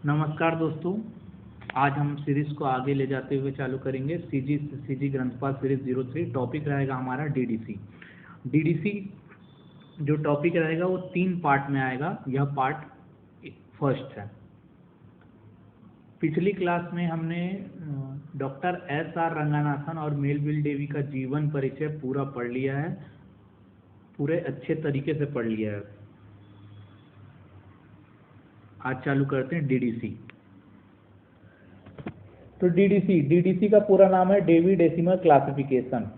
नमस्कार दोस्तों, आज हम सीरीज को आगे ले जाते हुए चालू करेंगे। CG ग्रंथपाल series 03। टॉपिक रहेगा हमारा डीडीसी। डीडीसी जो टॉपिक रहेगा वो 3 पार्ट में आएगा। यह पार्ट फर्स्ट है। पिछली क्लास में हमने डॉक्टर SR रंगानाथन और मेलविल डेवी का जीवन परिचय पूरा पढ़ लिया है, पूरे अच्छे तरीके से पढ़ लिया है। आज चालू करते हैं डीडीसी। तो डीडीसी का पूरा नाम है डेवी डेसिमल क्लासिफिकेशन।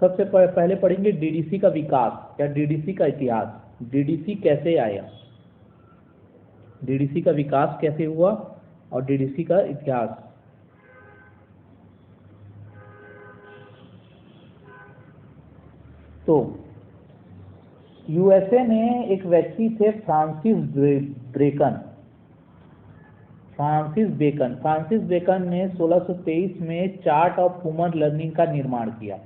सबसे पहले पढ़ेंगे डीडीसी का विकास या डीडीसी का इतिहास। डीडीसी कैसे आया, डीडीसी का विकास कैसे हुआ और डीडीसी का इतिहास। तो यूएसए में एक व्यक्ति थे फ्रांसिस बेकन ने 1623 में चार्ट ऑफ ह्यूमन लर्निंग का निर्माण किया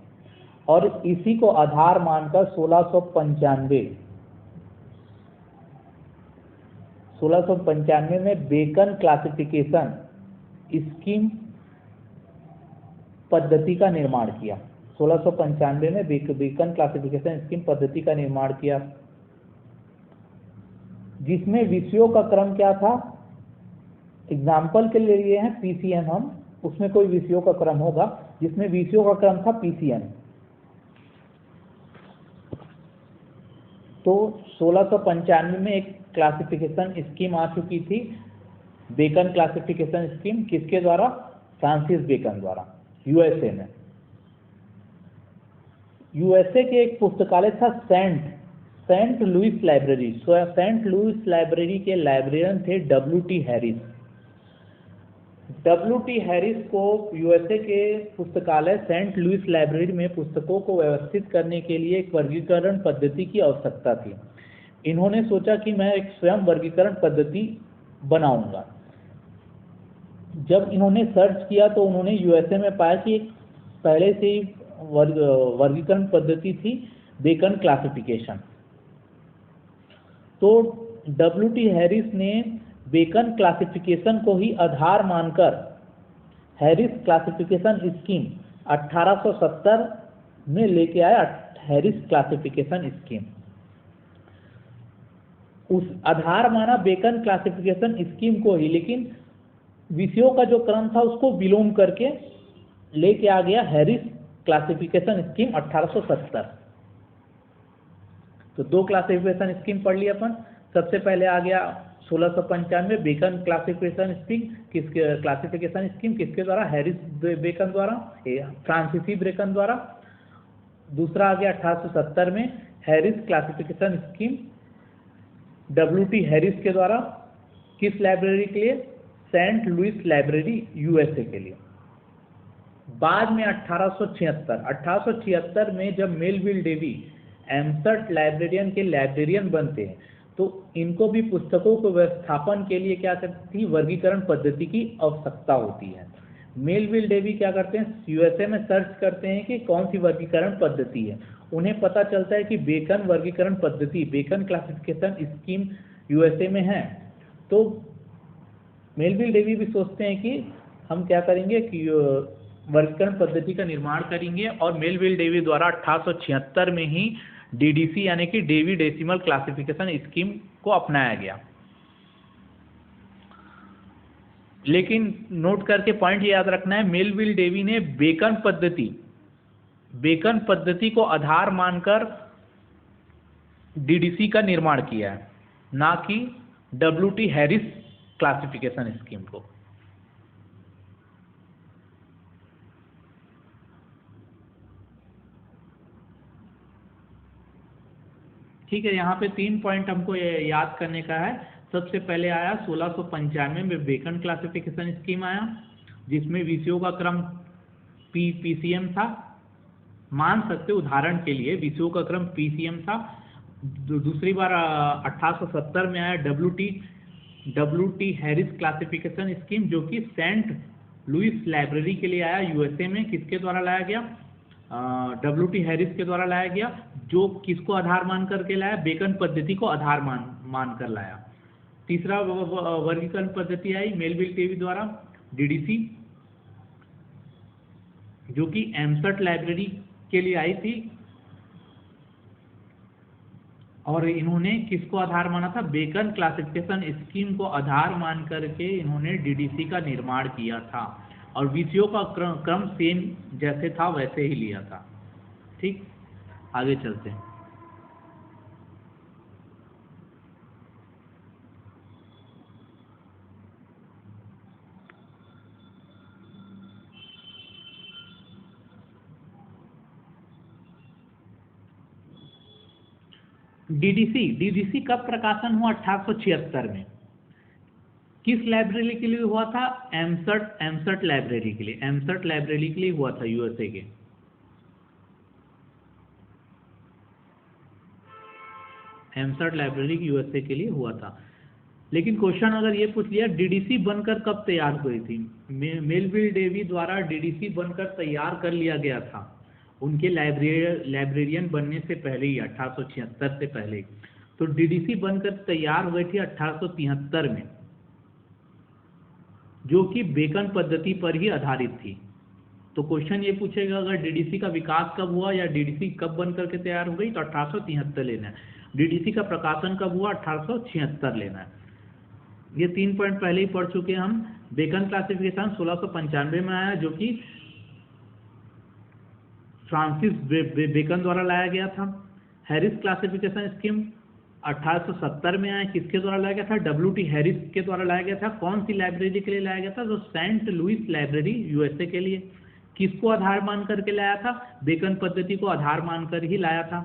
और इसी को आधार मानकर 1695 में बेकन क्लासिफिकेशन स्कीम पद्धति का निर्माण किया। 1695 में बेकन क्लासिफिकेशन स्कीम पद्धति का निर्माण किया, जिसमें विषयों का क्रम क्या था। एग्जाम्पल के लिए हैं पीसीएम, हम उसमें कोई विषयों का क्रम होगा, जिसमें विषयों का क्रम था पीसीएम। तो 1695 में एक क्लासिफिकेशन स्कीम आ चुकी थी, बेकन क्लासिफिकेशन स्कीम। किसके द्वारा? फ्रांसिस बेकन द्वारा, यूएसए में। यूएसए के एक पुस्तकालय था saint Louis library. Saint Louis library के लाइब्रेरियन थे WT हैरिस। WT हैरिस को यूएसए के पुस्तकालय सेंट लुइस लाइब्रेरी में पुस्तकों को व्यवस्थित करने के लिए एक वर्गीकरण पद्धति की आवश्यकता थी। इन्होंने सोचा कि मैं एक स्वयं वर्गीकरण पद्धति बनाऊंगा। जब इन्होंने सर्च किया तो उन्होंने यूएसए में पाया कि एक पहले से ही वर्गीकरण पद्धति थी, बेकन क्लासिफिकेशन। तो WT हैरिस ने बेकन क्लासिफिकेशन को ही आधार मानकर हैरिस क्लासिफिकेशन स्कीम 1870 में लेके आया। हैरिस क्लासिफिकेशन स्कीम उस आधार माना बेकन क्लासिफिकेशन स्कीम को ही, लेकिन विषयों का जो क्रम था उसको विलोम करके लेके आ गया हैरिस क्लासिफिकेशन स्कीम 1870। तो 2 क्लासिफिकेशन स्कीम पढ़ लिया अपन। सबसे पहले आ गया 1695 बेकन क्लासिफिकेशन स्कीम किसके द्वारा? हैरिस बेकन द्वारा, फ्रांसिसी बेकन द्वारा। दूसरा आ गया 1870 में Harris classification scheme WT Harris के द्वारा। किस लाइब्रेरी के लिए? सेंट लुइस लाइब्रेरी, यूएसए के लिए। बाद में 1876 में जब मेलविल डेवी एम्सर्ट लाइब्रेरियन के लाइब्रेरियन बनते हैं, तो इनको भी पुस्तकों को व्यवस्थापन के लिए क्या करती थी? वर्गीकरण पद्धति की आवश्यकता होती है। मेलविल डेवी क्या करते हैं? यूएसए में सर्च करते हैं कि कौन सी वर्गीकरण पद्धति है। उन्हें पता चलता है कि बेकन वर्गीकरण पद्धति, बेकन क्लासिफिकेशन स्कीम यूएसए में है। तो मेलविल डेवी भी सोचते हैं कि हम क्या करेंगे कि वर्गीकरण पद्धति का निर्माण करेंगे, और मेलविल डेवी द्वारा 1876 में ही डीडीसी यानी कि डेवी डेसिमल क्लासिफिकेशन स्कीम को अपनाया गया। लेकिन नोट करके पॉइंट याद रखना है, मेलविल डेवी ने बेकन पद्धति को आधार मानकर डीडीसी का निर्माण किया है, ना कि WT हैरिस क्लासिफिकेशन स्कीम को। ठीक है, यहाँ पे 3 पॉइंट हमको याद करने का है। सबसे पहले आया 1695 में बेकन क्लासिफिकेशन स्कीम आया, जिसमें विषयों का क्रम पीसीएम था। मान सकते उदाहरण के लिए विषयों का क्रम पीसीएम था। दूसरी बार 1870 में आया WT हैरिस क्लासिफिकेशन स्कीम, जो कि सेंट लुइस लाइब्रेरी के लिए आया यूएसए में। किसके द्वारा लाया गया? WT हैरिस के द्वारा लाया गया, जो किसको आधार मान करके लाया? बेकन पद्धति को आधार मान कर लाया। तीसरा वर्गीकरण पद्धति आई मेलविल डेवी द्वारा, डीडीसी, जो कि एमसर्ट लाइब्रेरी के लिए आई थी, और इन्होंने किसको आधार माना था? बेकन क्लासिफिकेशन स्कीम को आधार मान करके इन्होंने डीडीसी का निर्माण किया था, और विषयों का क्रम सेम जैसे था वैसे ही लिया था। ठीक, आगे चलते हैं। डीडीसी कब प्रकाशन हुआ? 1876 में। किस लाइब्रेरी के लिए हुआ था? एमसर्ट लाइब्रेरी के लिए, एमसर्ट लाइब्रेरी के लिए हुआ था, यूएसए के। एमसर्ट लाइब्रेरी यूएसए के लिए हुआ था। लेकिन क्वेश्चन अगर ये पूछ लिया डीडीसी बनकर कब तैयार हुई थी? मेलविल डेवी द्वारा डीडीसी बनकर तैयार कर लिया गया था, उनके लाइब्रेरियन बनने से पहले ही, 1876 से पहले। तो डीडीसी बनकर तैयार हुई थी 1873 में, जो कि बेकन पद्धति पर ही आधारित थी। तो क्वेश्चन ये पूछेगा अगर डीडीसी का विकास कब हुआ या डीडीसी कब बनकर के तैयार हो गई, तो 1873 लेना है। डीडीसी का प्रकाशन कब हुआ? 1876 लेना है। ये 3 पॉइंट पहले ही पढ़ चुके हैं हम। बेकन क्लासिफिकेशन 1695 में आया, जो कि फ्रांसिस बेकन द्वारा लाया गया था। हैरिस क्लासिफिकेशन स्कीम 1870 में आया, किसके द्वारा लाया गया था? WT हैरिस के द्वारा लाया गया था। कौन सी लाइब्रेरी के लिए लाया गया था? तो सेंट लुइस लाइब्रेरी, यूएसए के लिए। किसको आधार मान करके लाया था? बेकन पद्धति को आधार मानकर ही लाया था।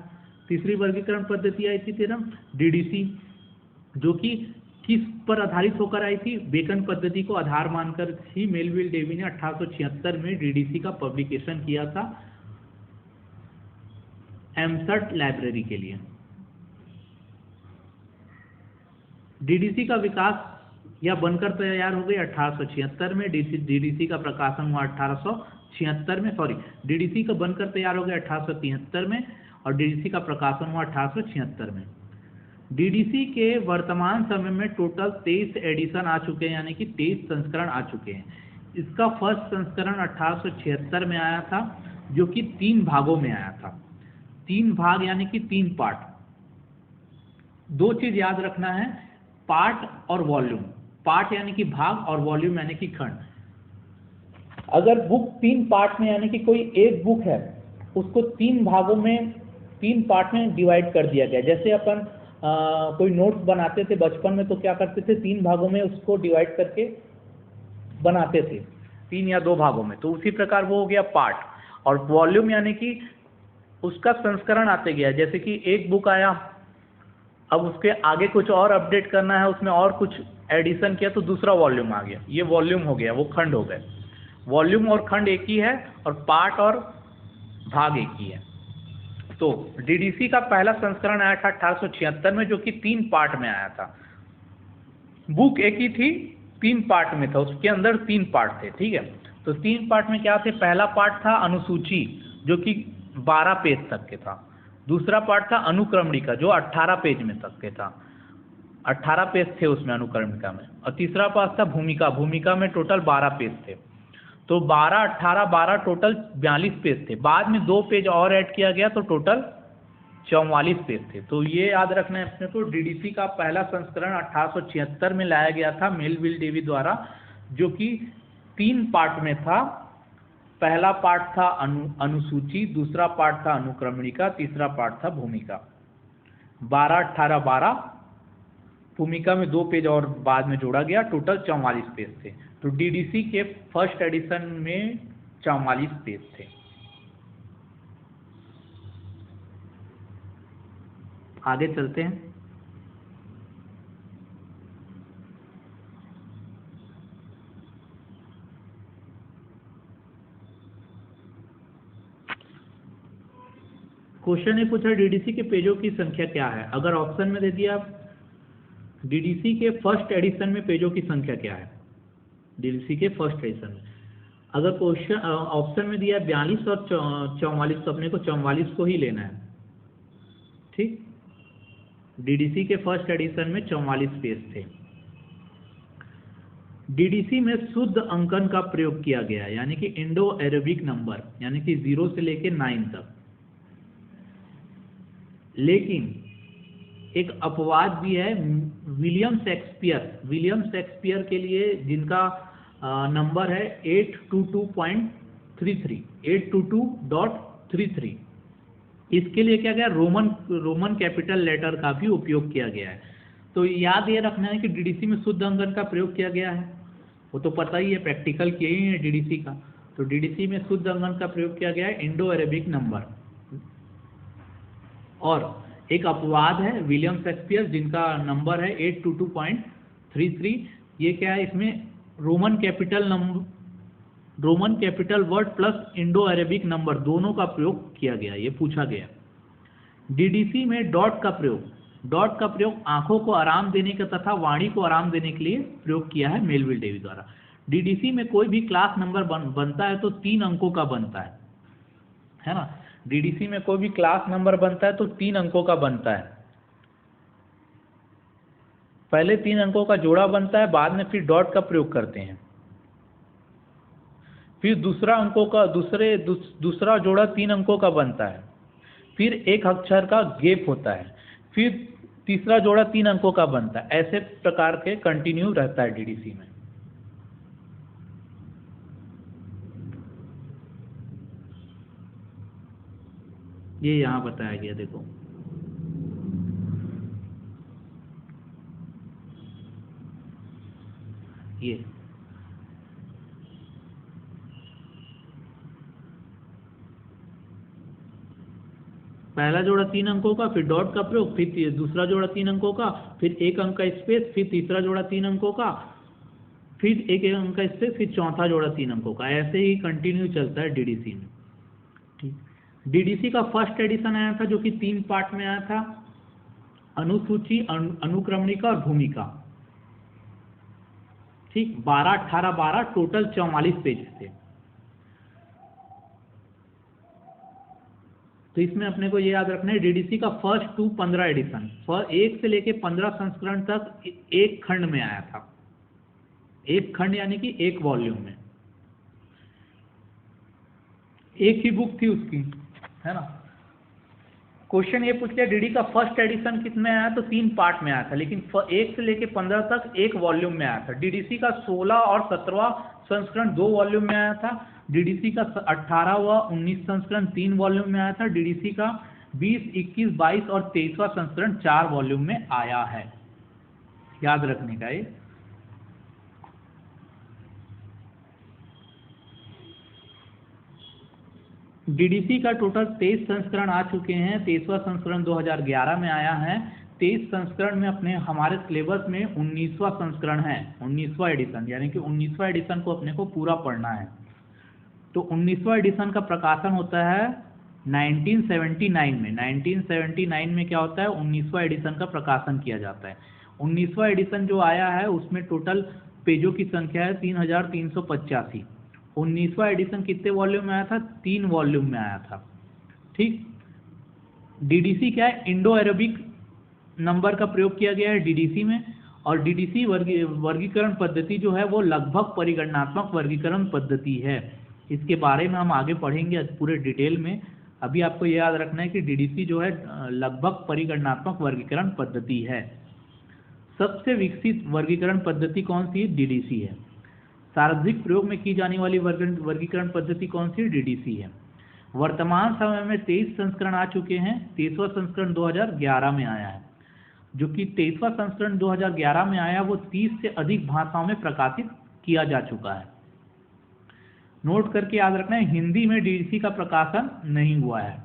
तीसरी वर्गीकरण पद्धति आई थी 13 डीडीसी, जो कि किस पर आधारित होकर आई थी? बेकन पद्धति को आधार मानकर ही मेलविल डेवी ने 1876 में डीडीसी का पब्लिकेशन किया था एमसर्ट लाइब्रेरी के लिए। डीडीसी का विकास या बनकर तैयार हो गई 1876 में। डीडीसी का प्रकाशन हुआ 1876 में, डीडीसी का बनकर तैयार हो गया 1873 में, और डीडीसी का प्रकाशन हुआ 1876 में। डीडीसी के वर्तमान समय में टोटल 23 एडिशन आ चुके हैं, यानी कि 23 संस्करण आ चुके हैं। इसका फर्स्ट संस्करण 1876 में आया था, जो कि 3 भागों में आया था। 3 भाग यानी कि 3 पार्ट। 2 चीज याद रखना है, पार्ट और वॉल्यूम। पार्ट यानी कि भाग, और वॉल्यूम यानी कि खंड। अगर बुक 3 पार्ट में, यानी कि कोई एक बुक है उसको 3 भागों में, 3 पार्ट में डिवाइड कर दिया गया। जैसे अपन कोई नोट्स बनाते थे बचपन में, तो क्या करते थे? 3 भागों में उसको डिवाइड करके बनाते थे, 3 या 2 भागों में। तो उसी प्रकार वो हो गया पार्ट। और वॉल्यूम यानी कि उसका संस्करण आते गया। जैसे कि एक बुक आया, अब उसके आगे कुछ और अपडेट करना है, उसमें और कुछ एडिशन किया, तो दूसरा वॉल्यूम आ गया। ये वॉल्यूम हो गया, वो खंड हो गए। वॉल्यूम और खंड एक ही है, और पार्ट और भाग एक ही है। तो डीडीसी का पहला संस्करण आया था 1876 में, जो कि 3 पार्ट में आया था। बुक एक ही थी, 3 पार्ट में था, उसके अंदर 3 पार्ट थे। ठीक है, तो 3 पार्ट में क्या थे? पहला पार्ट था अनुसूची, जो कि 12 पेज तक के था। दूसरा पार्ट था अनुक्रमणिका, जो 18 पेज में तक के था। 18 पेज थे उसमें अनुक्रमणिका में। और तीसरा पार्ट था भूमिका। भूमिका में टोटल 12 पेज थे। तो 12, 18, 12 टोटल 42 पेज थे। बाद में 2 पेज और ऐड किया गया, तो टोटल 44 पेज थे। तो ये याद रखना है अपने को। डीडीसी का पहला संस्करण 1876 में लाया गया था मेलविल डेवी द्वारा, जो कि 3 पार्ट में था। पहला पार्ट था अनुसूची, दूसरा पार्ट था अनुक्रमणिका, तीसरा पार्ट था भूमिका। 12, 18, 12, भूमिका में 2 पेज और बाद में जोड़ा गया, टोटल 44 पेज थे। तो डीडीसी के फर्स्ट एडिशन में 44 पेज थे। आगे चलते हैं। क्वेश्चन ये पूछा डीडीसी के पेजों की संख्या क्या है? अगर ऑप्शन में दे दिया डीडीसी के फर्स्ट एडिशन में पेजों की संख्या क्या है? डीडीसी के फर्स्ट एडिशन में अगर क्वेश्चन ऑप्शन में दिया 42 और 44, तो अपने को 44 को ही लेना है। ठीक, डीडीसी के फर्स्ट एडिशन में 44 पेज थे। डीडीसी में शुद्ध अंकन का प्रयोग किया गया है, यानी कि इंडो अरेबिक नंबर, यानी कि 0 से लेके 9 तक। लेकिन एक अपवाद भी है, विलियम शेक्सपियर के लिए, जिनका नंबर है 822.33। इसके लिए क्या गया, रोमन कैपिटल लेटर का भी उपयोग किया गया है। तो याद ये रखना है कि डीडीसी में शुद्ध अंकन का प्रयोग किया गया है, वो तो पता ही है, प्रैक्टिकल किए ही है डीडीसी का। तो डीडीसी में शुद्ध अंकन का प्रयोग किया गया है इंडो अरेबिक नंबर। और एक अपवाद है विलियम शेक्सपियर, जिनका नंबर है 822.33। ये क्या है, इसमें Roman capital word plus Indo Arabic number दोनों का प्रयोग किया गया, ये पूछा गया। डीडीसी में डॉट का प्रयोग आंखों को आराम देने का तथा वाणी को आराम देने के लिए प्रयोग किया है मेलविल डेवी द्वारा। डीडीसी में कोई भी क्लास नंबर बनता है तो 3 अंकों का बनता है ना। डीडीसी में कोई भी क्लास नंबर बनता है तो 3 अंकों का बनता है। पहले 3 अंकों का जोड़ा बनता है, बाद में फिर डॉट का प्रयोग करते हैं। फिर दूसरा जोड़ा 3 अंकों का बनता है, फिर एक अक्षर का गैप होता है, फिर तीसरा जोड़ा 3 अंकों का बनता है। ऐसे प्रकार के कंटिन्यू रहता है डीडीसी में। ये यहां बताया गया, देखो ये पहला जोड़ा 3 अंकों का, फिर डॉट का प्रयोग, फिर दूसरा जोड़ा 3 अंकों का, फिर एक अंक का स्पेस, फिर तीसरा जोड़ा 3 अंकों का, फिर एक अंक का स्पेस, फिर चौथा जोड़ा 3 अंकों का। ऐसे ही कंटिन्यू चलता है डीडीसी में। ठीक, डीडीसी का फर्स्ट एडिशन आया था जो कि 3 पार्ट में आया था, अनुसूची, अनुक्रमणिका और भूमिका। ठीक, 12, 18, 12 टोटल 44 पेज थे। तो इसमें अपने को ये याद रखना है, डीडीसी का फर्स्ट 15 एडिशन, 1 से लेके 15 संस्करण तक एक खंड में आया था। एक खंड यानी कि एक वॉल्यूम में, एक ही बुक थी उसकी, है ना। क्वेश्चन ये पूछ लिया डीडी का फर्स्ट एडिशन कितने आया, तो 3 पार्ट में आया था, लेकिन 1 से लेके 15 तक एक वॉल्यूम में आया था। डीडीसी का 16 और 17वां संस्करण 2 वॉल्यूम में आया था। डीडीसी का 18वां 19 संस्करण 3 वॉल्यूम में आया था। डीडीसी का 20, 21, 22 और 23वां संस्करण 4 वॉल्यूम में आया है। याद रखने का ये। डीडीसी का टोटल 23 संस्करण आ चुके हैं। 23वां संस्करण 2011 में आया है। 23 संस्करण में अपने हमारे सिलेबस में 19वां संस्करण है, 19वां एडिशन, यानी कि 19वां एडिशन को अपने को पूरा पढ़ना है। तो 19वां एडिशन का प्रकाशन होता है 1979 में। 1979 में क्या होता है, 19वां एडिशन का प्रकाशन किया जाता है। 19वां एडिशन जो आया है उसमें टोटल पेजों की संख्या है 3385। 19वां एडिशन कितने वॉल्यूम में आया था, 3 वॉल्यूम में आया था। ठीक, डीडीसी क्या है, इंडो अरेबिक नंबर का प्रयोग किया गया है डीडीसी में। और डीडीसी वर्गीकरण पद्धति जो है वो लगभग परिगणनात्मक वर्गीकरण पद्धति है। इसके बारे में हम आगे पढ़ेंगे पूरे डिटेल में। अभी आपको ये याद रखना है कि डीडीसी जो है लगभग परिगणनात्मक वर्गीकरण पद्धति है। सबसे विकसित वर्गीकरण पद्धति कौन सी है, डीडीसी है। सार्वजनिक प्रयोग में की जाने वाली वर्गीकरण पद्धति कौन सी, डीडीसी है। वर्तमान समय में 23 संस्करण आ चुके हैं। 23वां संस्करण 2011 में आया है। जो कि 23वां संस्करण 2011 में आया वो 30 से अधिक भाषाओं में प्रकाशित किया जा चुका है। नोट करके याद रखना है, हिंदी में डीडीसी का प्रकाशन नहीं हुआ है।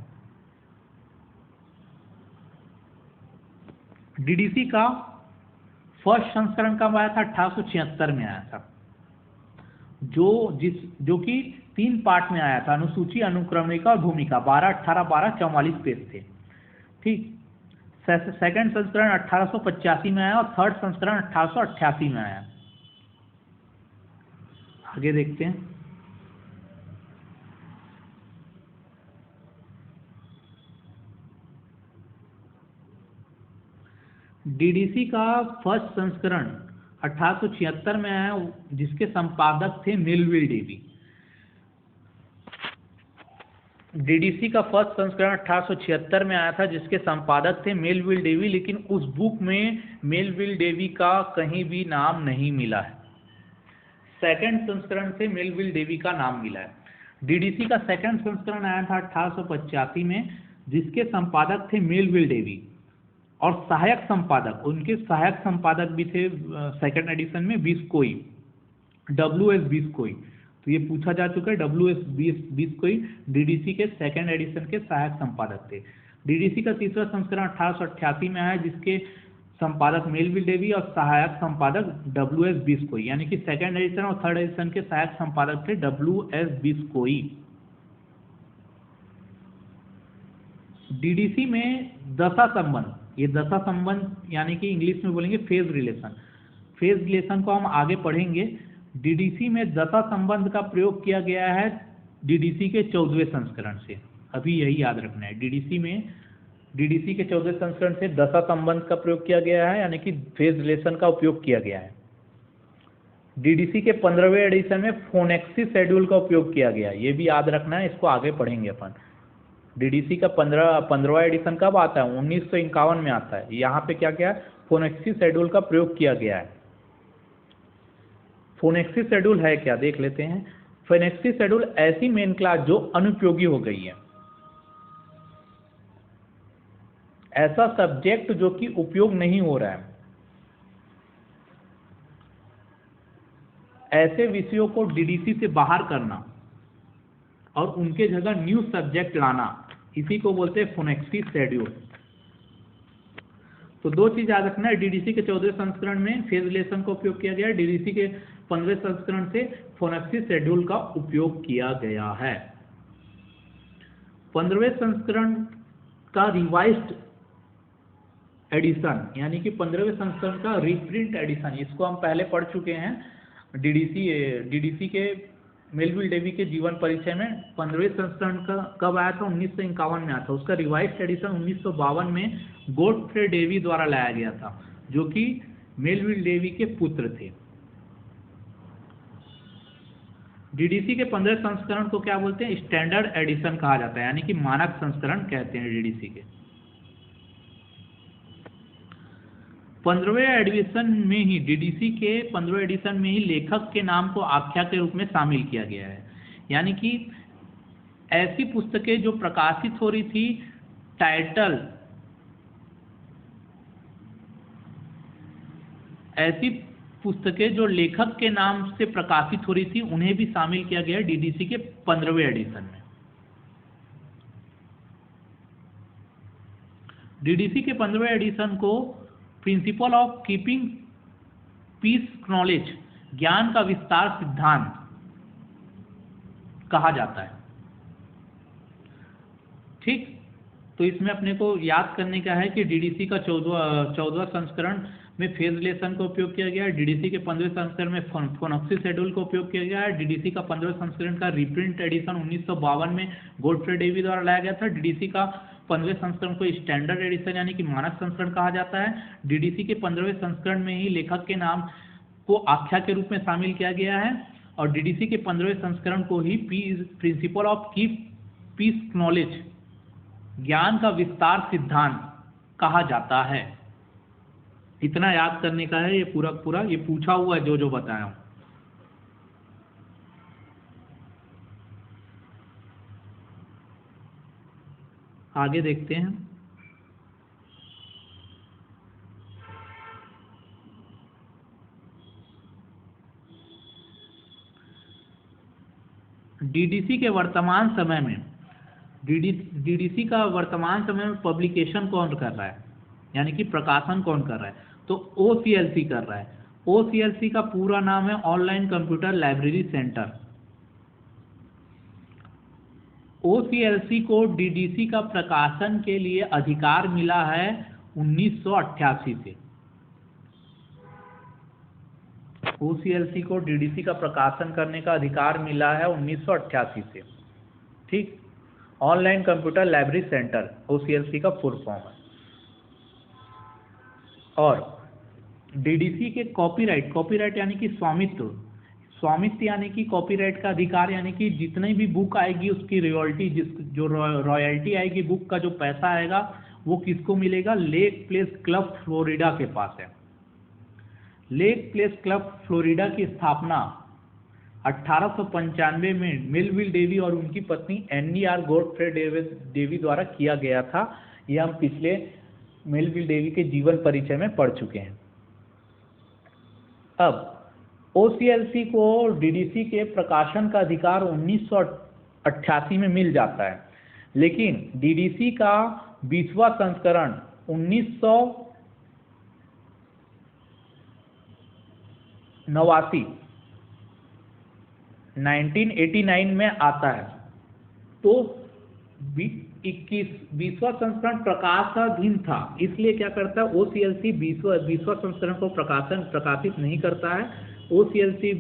डीडीसी का फर्स्ट संस्करण कब आया था, 1876 में आया था, जो कि 3 पार्ट में आया था, अनुसूची, अनुक्रमणिका और भूमिका। 12, 18, 12 44 पेज थे। ठीक, सेकंड संस्करण 1885 में आया और थर्ड संस्करण 1888 में आया। आगे देखते हैं। डीडीसी का फर्स्ट संस्करण 1876 में आया, जिसके संपादक थे मेलविल डेवी। डीडीसी का फर्स्ट संस्करण 1876 में आया था, जिसके संपादक थे मेलविल डेवी, लेकिन उस बुक में मेलविल डेवी का कहीं भी नाम नहीं मिला है। सेकंड संस्करण से मेलविल डेवी का नाम मिला है। डीडीसी का सेकंड संस्करण आया था 1885 में, जिसके संपादक थे मेलविल डेवी, और सहायक संपादक, उनके सहायक संपादक भी थे सेकंड एडिशन में विस्कोई, WS विस्कोई। तो ये पूछा जा चुका है, WS विस्कोई डीडीसी के सेकंड एडिशन के सहायक संपादक थे। डीडीसी का तीसरा संस्करण 1888 में आया, जिसके संपादक मेलविल डेवी और सहायक संपादक WS विस्कोई, यानी कि सेकंड एडिशन और थर्ड एडिशन के सहायक संपादक थे WS विस्कोई। डीडीसी में दशा संबंध, ये दशा संबंध यानी कि इंग्लिश में बोलेंगे फेज रिलेशन, फेज रिलेशन को हम आगे पढ़ेंगे। डीडीसी में दशा संबंध का प्रयोग किया गया है डीडीसी के 14वें संस्करण से, अभी यही याद रखना है। डीडीसी के 14वें संस्करण से दशा संबंध का प्रयोग किया गया है, यानी कि फेज रिलेशन का उपयोग किया गया है। डीडीसी के 15वें एडिशन में फोनेक्सिस शेड्यूल का उपयोग किया गया है, ये भी याद रखना है, इसको आगे पढ़ेंगे अपन। डीडीसी का 15वां एडिशन कब आता है? 1951 में आता है। यहाँ पे क्या क्या है? फोनेक्सिस शेड्यूल का प्रयोग किया गया है। फोनेक्सिस शेड्यूल है क्या, देख लेते हैं। फोनेक्सिस शेड्यूल ऐसी मेन क्लास जो अनुपयोगी हो गई है, ऐसा सब्जेक्ट जो कि उपयोग नहीं हो रहा है, ऐसे विषयों को डीडीसी से बाहर करना और उनके जगह न्यू सब्जेक्ट लाना, इसी को बोलते हैं फोनेक्सिस शेड्यूल। तो दो चीज याद रखना है, डीडीसी के 14वें संस्करण में फेज रिलेशन का उपयोग किया गया है, डीडीसी के 15वें संस्करण से फोनेक्सिस शेड्यूल का उपयोग किया गया है। 15वें संस्करण का रिवाइज्ड एडिशन, यानी कि 15वें संस्करण का रीप्रिंट एडिशन, इसको हम पहले पढ़ चुके हैं डीडीसी के मेलविल डेवी के जीवन परिचय में। 15वें संस्करण का कब आया था? 1951 में आया था। उसका रिवाइज्ड एडिशन 1952 में गॉडफ्रे डेवी द्वारा लाया गया था, जो कि मेलविल डेवी के पुत्र थे। डीडीसी के 15वें संस्करण को क्या बोलते हैं? स्टैंडर्ड एडिशन कहा जाता है, यानी कि मानक संस्करण कहते हैं डीडीसी के। 15वें एडिशन में ही, डीडीसी के 15वें एडिशन में ही लेखक के नाम को आख्या के रूप में शामिल किया गया है, यानी कि ऐसी पुस्तकें जो प्रकाशित हो रही थी टाइटल, ऐसी पुस्तकें जो लेखक के नाम से प्रकाशित हो रही थी, उन्हें भी शामिल किया गया है डीडीसी के 15वें एडिशन में। डीडीसी के 15वें एडिशन को principle of keeping peace knowledge, ज्ञान का विस्तार सिद्धांत कहा जाता है। ठीक, तो इसमें अपने को याद करने का है कि डीडीसी का 14वां संस्करण में फेज रिलेशन का उपयोग किया गया है, डीडीसी के 15वें संस्करण में फोनेक्सिस शेड्यूल का उपयोग किया गया है, डीडीसी का 15वें संस्करण का रीप्रिंट एडिशन 1952 में गॉडफ्रे डेवी द्वारा लाया गया था, डीडीसी का 15वें संस्करण को स्टैंडर्ड एडिशन यानी कि मानक संस्करण कहा जाता है, डीडीसी के 15वें संस्करण में ही लेखक के नाम को आख्या के रूप में शामिल किया गया है, और डीडीसी के 15वें संस्करण को ही principle of keep peace knowledge, ज्ञान का विस्तार सिद्धांत कहा जाता है। इतना याद करने का है, ये पूरा ये पूछा हुआ है जो जो बताया हूं। आगे देखते हैं। डीडीसी के वर्तमान समय में, डीडीसी का वर्तमान समय में पब्लिकेशन कौन कर रहा है, यानी कि प्रकाशन कौन कर रहा है? तो OCLC कर रहा है। OCLC का पूरा नाम है online computer library centre. OCLC को डीडीसी का प्रकाशन के लिए अधिकार मिला है 1988 से। OCLC को डीडीसी का प्रकाशन करने का अधिकार मिला है 1988 से। ठीक, online computer library centre OCLC का फुल फॉर्म है। और डीडीसी के कॉपीराइट, कॉपीराइट यानी कि स्वामित्व, स्वामित्व यानी कि कॉपीराइट का अधिकार, यानी कि जितनी भी बुक आएगी उसकी रॉयल्टी, जो रॉयल्टी आएगी, बुक का जो पैसा आएगा वो किसको मिलेगा? लेक प्लेस क्लब फ्लोरिडा के पास है। लेक प्लेस क्लब फ्लोरिडा की स्थापना 1895 में मेलविल डेवी और उनकी पत्नी एनी आर गॉडफ्रे डेवी द्वारा किया गया था। यह हम पिछले मेलविल डेवी के जीवन परिचय में पढ़ चुके हैं। अब ओसीएलसी को डीडीसी के प्रकाशन का अधिकार 1988 में मिल जाता है, लेकिन डीडीसी का 20वां संस्करण 1989 में आता है। तो 20वां संस्करण प्रकाशाधीन था, इसलिए क्या करता है ओसीएलसी 20वां संस्करण को प्रकाशित नहीं करता है। ओसीएलसी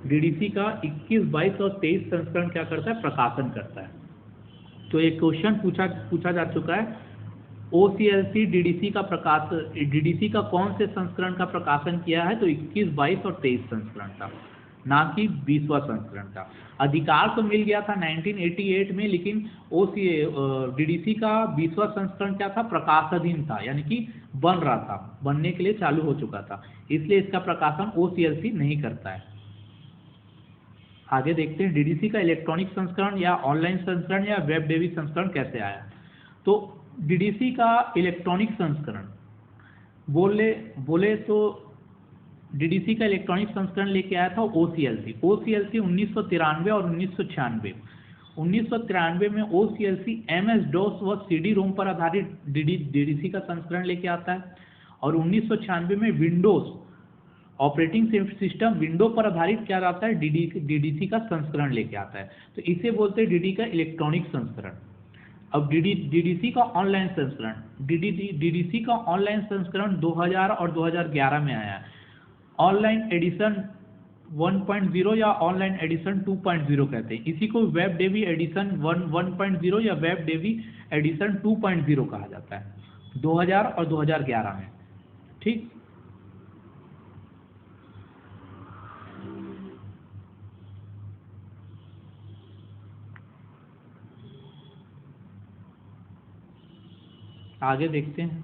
डीडीसी का 21, 22 और 23 संस्करण क्या करता है? प्रकाशन करता है। तो एक क्वेश्चन पूछा जा चुका है, ओसीएलसी डीडीसी का कौन से संस्करण का प्रकाशन किया है? तो 21, 22 और 23 संस्करण का, ना कि 20वां संस्करण का। अधिकार तो मिल गया था 1988 में, लेकिन डीडीसी का 20वां संस्करण क्या था? प्रकाशाधीन था, यानी कि बन रहा था, बनने के लिए चालू हो चुका था, इसलिए इसका प्रकाशन ओसीएलसी नहीं करता है। आगे देखते हैं डीडीसी का इलेक्ट्रॉनिक संस्करण या ऑनलाइन संस्करण या वेब डेवी संस्करण कैसे आया। तो डीडीसी का इलेक्ट्रॉनिक संस्करण बोले तो डीडीसी का इलेक्ट्रॉनिक संस्करण लेके आया था ओसीएलसी 1993 और 1996। 1993 में ओसीएलसी MS DOS व CD रोम पर आधारित डीडीसी का संस्करण लेके आता है, और 1996 में विंडोज ऑपरेटिंग सिस्टम विंडो पर आधारित क्या आता है? डीडीसी का संस्करण लेके आता है। तो इसे बोलते हैं डीडी का इलेक्ट्रॉनिक संस्करण। अब डीडीसी का ऑनलाइन संस्करण, डीडीसी का ऑनलाइन संस्करण 2000 और 2011 में आया है। ऑनलाइन एडिशन 1.0 या ऑनलाइन एडिशन 2.0 कहते हैं। इसी को वेब डेवी एडिशन 1.0 या वेब डेवी एडिशन 2.0 कहा जाता है 2000 और 2011 में। ठीक, आगे देखते हैं।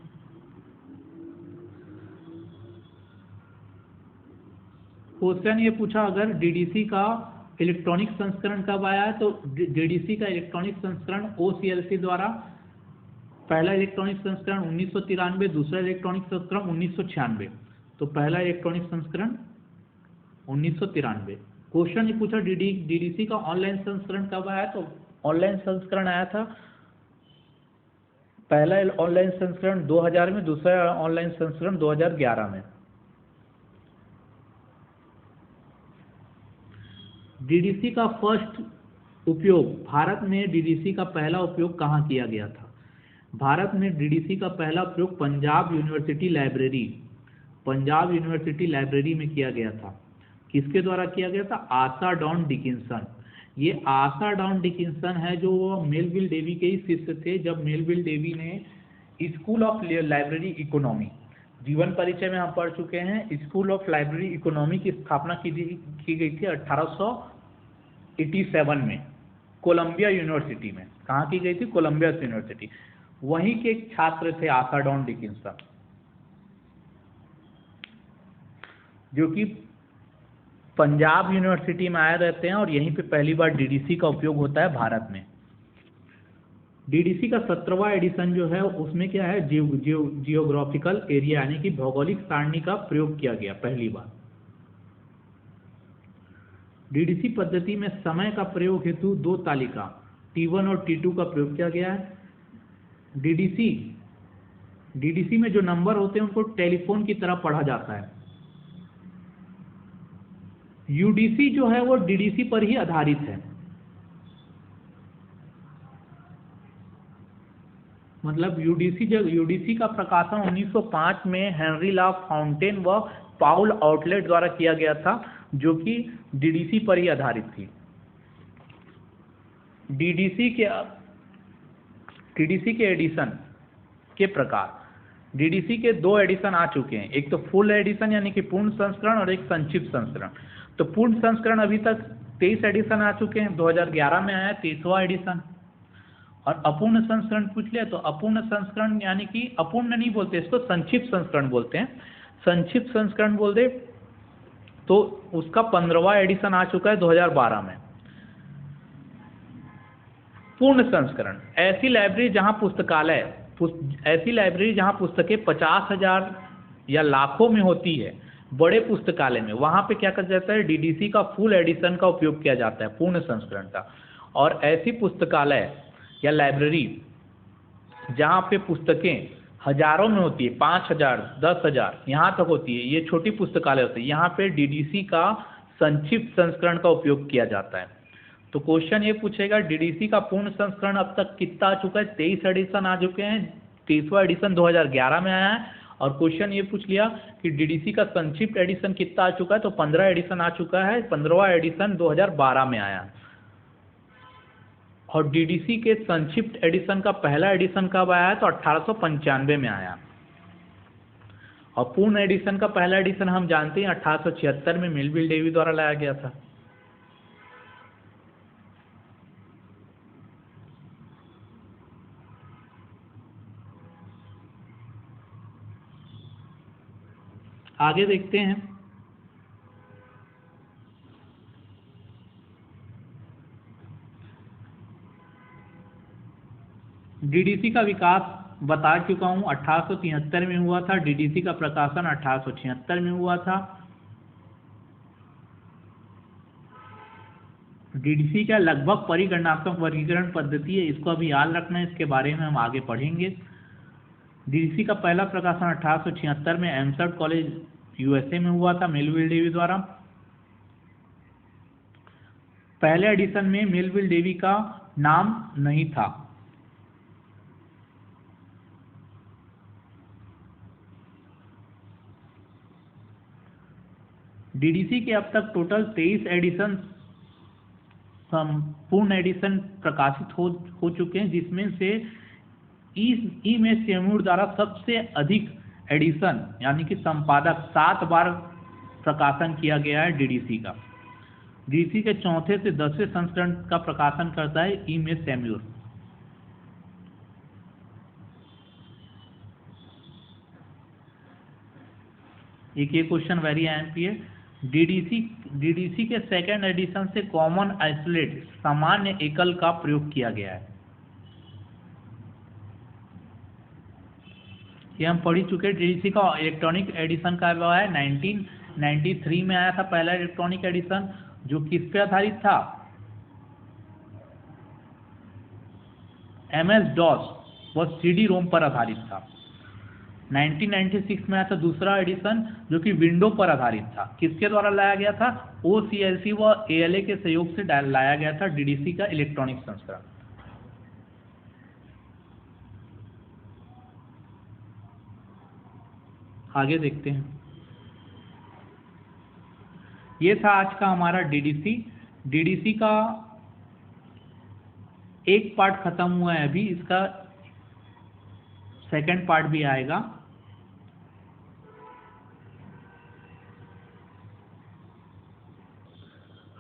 क्वेश्चन ये पूछा, अगर डीडीसी का इलेक्ट्रॉनिक संस्करण कब आया है? तो डीडीसी का इलेक्ट्रॉनिक संस्करण ओसीएलसी द्वारा पहला इलेक्ट्रॉनिक संस्करण 1993, दूसरा इलेक्ट्रॉनिक संस्करण 1996। तो पहला इलेक्ट्रॉनिक संस्करण 1993। क्वेश्चन ये पूछा डीडीसी का ऑनलाइन संस्करण कब आया? तो ऑनलाइन संस्करण आया था, पहला ऑनलाइन संस्करण 2000 में, दूसरा ऑनलाइन संस्करण 2011 में। डीडीसी का फर्स्ट उपयोग, भारत में डीडीसी का पहला उपयोग कहाँ किया गया था? भारत में डीडीसी का पहला उपयोग पंजाब यूनिवर्सिटी लाइब्रेरी में किया गया था। किसके द्वारा किया गया था? आशा डॉन डिकिंसन। ये आशा डॉन डिकिंसन है जो मेलविल डेवी के ही शिष्य थे। जब मेलविल डेवी ने स्कूल ऑफ लाइब्रेरी इकोनॉमी, जीवन परिचय में हम पढ़ चुके हैं, स्कूल ऑफ लाइब्रेरी इकोनॉमी की स्थापना की गई थी 1887 में कोलंबिया यूनिवर्सिटी में। कहाँ की गई थी? Columbia University. वहीं के एक छात्र थे आशा डॉन डिकिंसन, जो कि पंजाब यूनिवर्सिटी में आए रहते हैं, और यहीं पे पहली बार डीडीसी का उपयोग होता है भारत में। डीडीसी का 17वां एडिशन जो है उसमें क्या है? जियोग्राफिकल एरिया यानी कि भौगोलिक सारणी का प्रयोग किया गया पहली बार। डीडीसी पद्धति में समय का प्रयोग हेतु 2 तालिका T1 और T2 का प्रयोग किया गया है। डीडीसी में जो नंबर होते हैं उनको टेलीफोन की तरह पढ़ा जाता है। यूडीसी जो है वो डीडीसी पर ही आधारित है, मतलब यूडीसी का प्रकाशन 1905 में हेनरी ला फाउंटेन व पाउल आउटलेट द्वारा किया गया था, जो कि डीडीसी पर ही आधारित थी। डीडीसी के एडिशन के प्रकार, डीडीसी के 2 एडिशन आ चुके हैं, एक तो फुल एडिशन यानी कि पूर्ण संस्करण और एक संक्षिप्त संस्करण। तो पूर्ण संस्करण अभी तक 23 एडिशन आ चुके हैं, 2011 में आया 23वां एडिशन। और अपूर्ण संस्करण पूछ लिया, तो अपूर्ण संस्करण यानी कि अपूर्ण नहीं बोलते इसको, संक्षिप्त संस्करण बोलते हैं। संक्षिप्त संस्करण बोल दे तो उसका 15वां एडिशन आ चुका है 2012 में। पूर्ण संस्करण ऐसी लाइब्रेरी जहां पुस्तकें 50,000 या लाखों में होती है, बड़े पुस्तकालय में, वहां पे क्या किया जाता है, डीडीसी का फुल एडिशन का उपयोग किया जाता है, पूर्ण संस्करण का। और ऐसी पुस्तकालय या लाइब्रेरी जहां पे पुस्तकें हजारों में होती है, 5,000, 10,000 यहाँ तक होती है, ये छोटी पुस्तकालय होती है, यहाँ पे डीडीसी का संक्षिप्त संस्करण का उपयोग किया जाता है। तो क्वेश्चन ये पूछेगा डीडीसी का पूर्ण संस्करण अब तक कितना आ चुका है, 23 एडिशन आ चुके हैं, 23वां एडिशन 2011 में आया है। और क्वेश्चन ये पूछ लिया कि डीडीसी का संक्षिप्त एडिशन कितना आ चुका है, तो 15 एडिशन आ चुका है, 15वां एडिशन 2012 में आया। और डीडीसी के संक्षिप्त एडिशन का पहला एडिशन कब आया है, तो 1895 में आया। और पूर्ण एडिशन का पहला एडिशन हम जानते हैं 1876 में मेलविल डेवी द्वारा लाया गया था। आगे देखते हैं। डीडीसी का विकास बता चुका हूं, 1873 में हुआ था। डीडीसी का प्रकाशन 1876 में हुआ था। डीडीसी का लगभग परिगणनात्मक वर्गीकरण पद्धति है, इसको अभी याद रखना है, इसके बारे में हम आगे पढ़ेंगे। डीडीसी का पहला प्रकाशन 1876 में एमसर्ट कॉलेज यूएसए में हुआ था, मेलविल डेवी द्वारा। पहले एडिशन में मेलविल डेवी का नाम नहीं था। डीडीसी के अब तक टोटल 23 एडिशन संपूर्ण एडिशन प्रकाशित हो चुके हैं, जिसमें से ई में सेम्यूर द्वारा सबसे अधिक एडिशन यानी कि संपादक 7 बार प्रकाशन किया गया है डीडीसी का। डीडीसी के चौथे से 10वें संस्करण का प्रकाशन करता है ई में सेम्यूर। एक ये क्वेश्चन वेरी एमपी है, डीडीसी के सेकेंड एडिशन से कॉमन आइसोलेट सामान्य एकल का प्रयोग किया गया है। ये हम पढ़ ही चुके। डीडीसी का इलेक्ट्रॉनिक एडिशन का हुआ है 1993 में आया था पहला इलेक्ट्रॉनिक एडिशन, जो किस पे आधारित था, MS DOS व CD-ROM पर आधारित था। 1996 में आया था दूसरा एडिशन, जो कि विंडो पर आधारित था। किसके द्वारा लाया गया था, OCLC व ALA के सहयोग से लाया गया था डीडीसी का इलेक्ट्रॉनिक संस्करण। आगे देखते हैं। ये था आज का हमारा डीडीसी का एक पार्ट खत्म हुआ है, अभी इसका सेकंड पार्ट भी आएगा।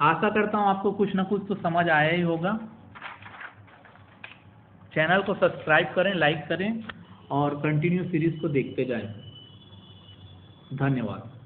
आशा करता हूं आपको कुछ ना कुछ तो समझ आया ही होगा। चैनल को सब्सक्राइब करें, लाइक करें और कंटिन्यू सीरीज को देखते जाएं। धन्यवाद।